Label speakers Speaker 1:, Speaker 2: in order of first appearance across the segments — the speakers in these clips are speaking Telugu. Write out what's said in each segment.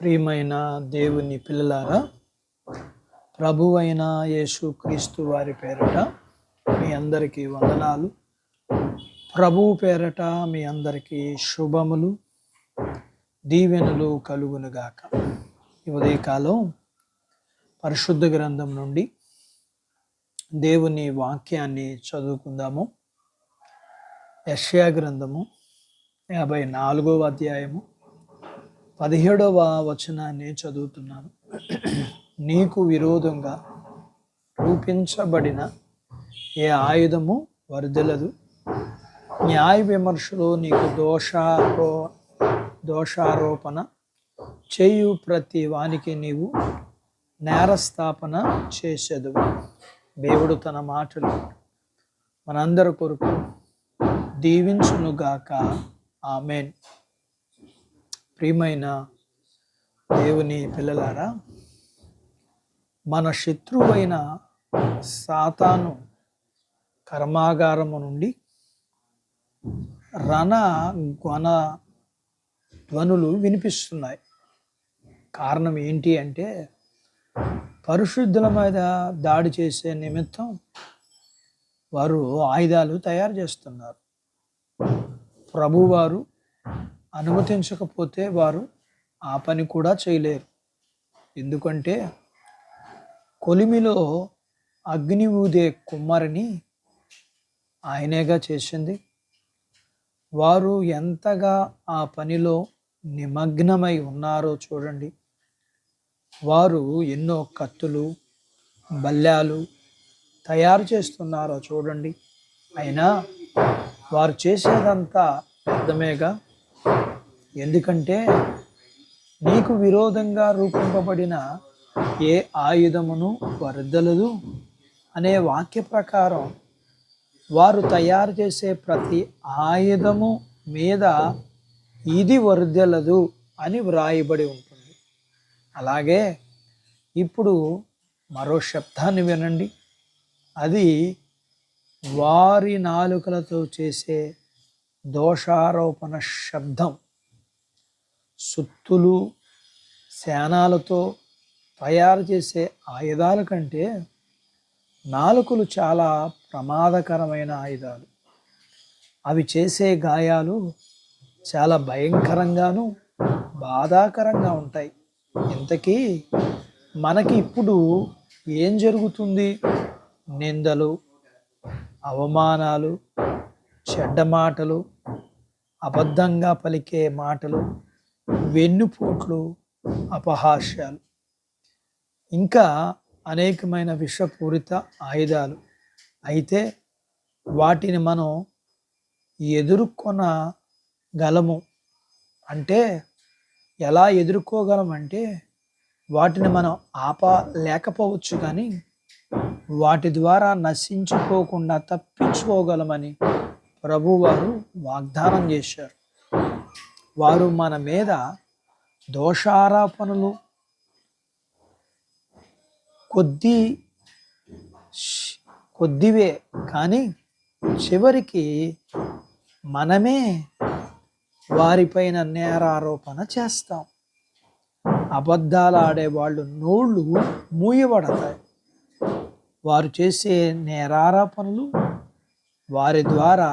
Speaker 1: ప్రియమైన దేవుని పిల్లలారా, ప్రభువైన యేసుక్రీస్తు వారి పేరట మీ అందరికీ వందనాలు. ప్రభువు పేరట మీ అందరికీ శుభములు, దీవెనలు కలుగునుగాక. ఈ ఉదయకాలం పరిశుద్ధ గ్రంథం నుండి దేవుని వాక్యాన్ని చదువుకుందాము. యెషయా గ్రంథము 54వ అధ్యాయము 17వ వచనాన్ని చదువుతున్నాను. నీకు విరోధంగా రూపించబడిన ఏ ఆయుధము వర్ధిల్లదు. న్యాయ విమర్శలో నీకు దోషారోపణ చేయు ప్రతి వానికి నీవు నేరస్థాపన చేసేదవు. దేవుడు తన మాటలు మనందరి కొరకు దీవించునుగాక. ఆమేన్. ప్రియమైన దేవుని పిల్లలారా, మన శత్రువైన సాతాను కర్మాగారము నుండి గణ ధ్వనులు వినిపిస్తున్నాయి. కారణం ఏంటి అంటే, పరిశుద్ధుల మీద దాడి చేసే నిమిత్తం వారు ఆయుధాలు తయారు చేస్తున్నారు. ప్రభువారు అనుమతించకపోతే వారు ఆ పని కూడా చేయలేరు. ఎందుకంటే కొలిమిలో అగ్ని ఊదే కుమ్మరిని ఆయనేగా చేసింది. వారు ఎంతగా ఆ పనిలో నిమగ్నమై ఉన్నారో చూడండి. వారు ఎన్నో కత్తులు, బల్లాలు తయారు చేస్తున్నారో చూడండి. అయినా వారు చేసేదంతా వ్యర్థమేగా. ఎందుకంటే నీకు విరోధంగా రూపింపబడిన ఏ ఆయుధమును వర్ధిల్లదు అనే వాక్య ప్రకారం వారు తయారు చేసే ప్రతి ఆయుధము మీద ఇది వర్ధిల్లదు అని వ్రాయబడి ఉంటుంది. అలాగే ఇప్పుడు మరో శబ్దాన్ని వినండి. అది వారి నాలుకలతో చేసే దోషారోపణ శబ్దం. సుత్తులు, శానాలతో తయారు చేసే ఆయుధాల కంటే నాలుకలు చాలా ప్రమాదకరమైన ఆయుధాలు. అవి చేసే గాయాలు చాలా భయంకరంగాను బాధాకరంగా ఉంటాయి. ఇంతకీ మనకి ఇప్పుడు ఏం జరుగుతుంది? నిందలు, అవమానాలు, చెడ్డ మాటలు, అబద్ధంగా పలికే మాటలు, వెన్నుపోట్లు, అపహాస్యాలు, ఇంకా అనేకమైన విషపూరిత ఆయుధాలు. అయితే వాటిని మనం ఎదుర్కొనగలము. అంటే ఎలా ఎదుర్కోగలమంటే, వాటిని మనం ఆపలేకపోవచ్చు, కానీ వాటి ద్వారా నశించుకోకుండా తప్పించుకోగలమని ప్రభువారు వాగ్దానం చేశారు. వారు మన మీద దోషారోపణలు కొద్దివే, కానీ చివరికి మనమే వారిపైన నేరారోపణ చేస్తాం. అబద్ధాలు ఆడేవాళ్ళు నోళ్ళు మూయబడతాయి. వారు చేసే నేరారోపణలు వారి ద్వారా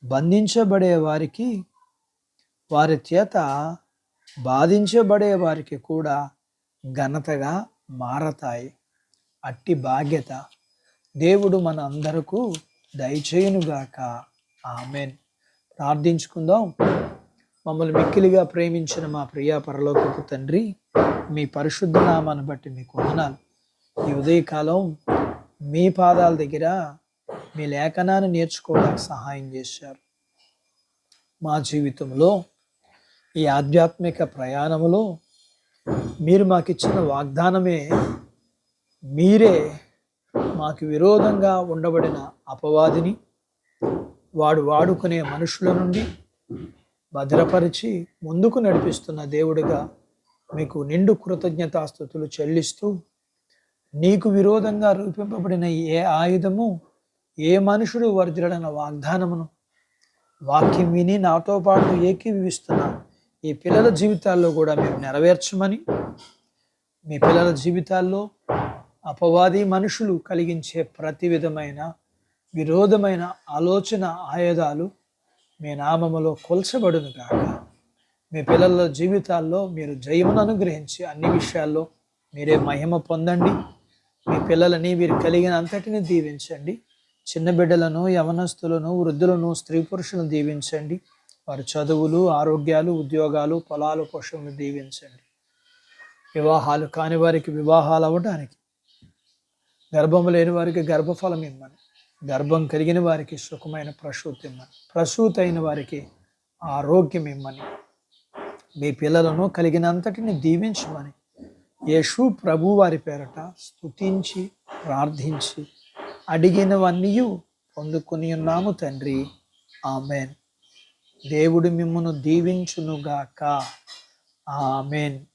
Speaker 1: బంధించబడే వారికి, వారి చేత బాధించబడే వారికి కూడా ఘనతగా మారతాయి. అట్టి బాధ్యత దేవుడు మన అందరకు దయచేయునుగాక. ఆమేన్. ప్రార్థించుకుందాం. మమ్మల్ని మిక్కిలిగా ప్రేమించిన మా ప్రియ పరలోకపు తండ్రి, మీ పరిశుద్ధ నామాన్ని బట్టి మీకు వందనాలు. ఈ ఉదయకాలం మీ పాదాల దగ్గర మీ లేఖనాన్ని నేర్చుకోవడానికి సహాయం చేశారు. మా జీవితంలో ఈ ఆధ్యాత్మిక ప్రయాణంలో మీరు మాకు ఇచ్చిన వాగ్దానమే, మీరే మాకు విరోధంగా ఉండబడిన అపవాదిని, వాడు వాడుకునే మనుషుల నుండి భద్రపరిచి ముందుకు నడిపిస్తున్న దేవుడిగా మీకు నిండు కృతజ్ఞతాస్తుతులు చెల్లిస్తూ, నీకు విరోధంగా రూపింపబడిన ఏ ఆయుధము, ఏ మనుషుడు వర్ధిల్లడన్న వాగ్దానమును వాక్యం విని నాతో పాటు ఏకీభవిస్తున్న ఈ పిల్లల జీవితాల్లో కూడా మీరు నెరవేర్చమని, మీ పిల్లల జీవితాల్లో అపవాది మనుషులు కలిగించే ప్రతి విధమైన విరోధమైన ఆలోచన ఆయుధాలు మీ నామములో కొల్చబడును కాక. మీ పిల్లల జీవితాల్లో మీరు జయమును అనుగ్రహించి అన్ని విషయాల్లో మీరే మహిమ పొందండి. మీ పిల్లలని మీరు కలిగిన అంతటిని దీవించండి. చిన్న బిడ్డలను, యవనస్తులను, వృద్ధులను, స్త్రీ పురుషులను దీవించండి. వారి చదువులు, ఆరోగ్యాలు, ఉద్యోగాలు, పొలాలు, పశువులను దీవించండి. వివాహాలు కాని వారికి వివాహాలు అవ్వడానికి, గర్భము లేని వారికి గర్భఫలం ఇమ్మని, గర్భం కలిగిన వారికి సుఖమైన ప్రసూతి ఇమ్మని, ప్రసూతి అయిన వారికి ఆరోగ్యం ఇమ్మని, మీ పిల్లలను కలిగినంతటిని దీవించమని యేసు ప్రభు వారి పేరట స్తుతించి ప్రార్థించి అడిగినవన్నీ పొందుకుని ఉన్నాము తండ్రి. ఆమెన్. దేవుడు మిమ్మును దీవించునుగాక. ఆమెన్.